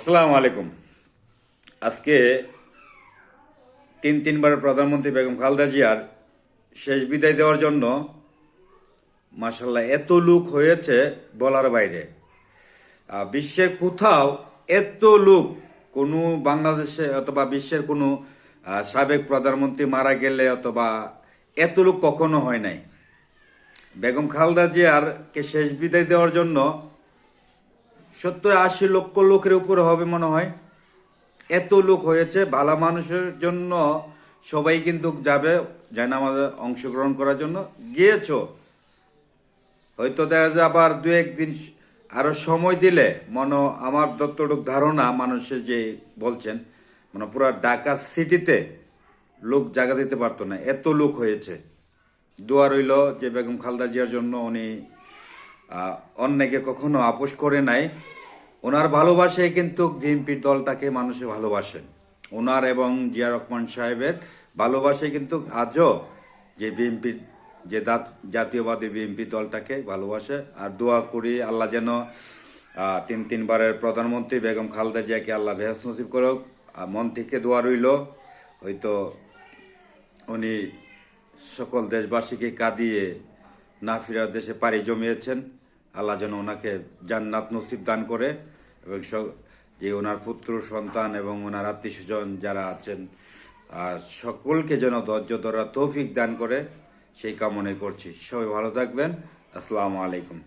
আসসালামু আলাইকুম। আজকে তিনবার প্রধানমন্ত্রী বেগম খালেদা জিয়ার শেষ বিদায় দেওয়ার জন্য মাশাল্লাহ এত লোক হয়েছে বলার বাইরে। বিশ্বের কোথাও এত লোক কোনো বাংলাদেশে অথবা বিশ্বের কোনো সাবেক প্রধানমন্ত্রী মারা গেলে অথবা এত লোক কখনো হয় নাই। বেগম খালেদা জিয়ারকে শেষ বিদায় দেওয়ার জন্য 70-80 লক্ষ লোকের উপরে হবে মনে হয়। এত লোক হয়েছে, ভালো মানুষের জন্য সবাই কিন্তু যাবে জায়নামাজে অংশগ্রহণ করার জন্য গিয়েছো। হয়তো দেখা যায় আবার দু একদিন আরো সময় দিলে আমার যতটুকু ধারণা মানুষের যে বলছেন পুরো ঢাকার সিটিতে লোক জায়গা দিতে পারতো না, এত লোক হয়েছে। দোয়া রইল যে বেগম খালেদা জিয়ার জন্য উনি অন্যকে কখনো আপোষ করে নাই। ওনার ভালোবাসায় কিন্তু বিএনপির দলটাকে মানুষে ভালোবাসেন। ওনার এবং জিয়া রহমান সাহেবের ভালোবাসায় কিন্তু আজও যে বিএনপির যে জাতীয়বাদী বিএনপি দলটাকে ভালোবাসে। আর দোয়া করি আল্লাহ যেন তিনবারের প্রধানমন্ত্রী বেগম খালেদা জিয়াকে আল্লাহ বেহেশত নসিব করুক। মন থেকে দোয়া রইল। হয়তো উনি সকল দেশবাসীকে কাঁদিয়ে না ফেরার দেশে পাড়ি জমিয়েছেন। আল্লাহ যেন ওনাকে জান্নাত নসিব দান করে এবং যে ওনার পুত্র সন্তান এবং ওনার আত্মীয় স্বজন যারা আছেন সকলকে যেন ধৈর্য ধরার তৌফিক দান করে, সেই কামনাই করছি। সবাই ভালো থাকবেন। আসসালামু আলাইকুম।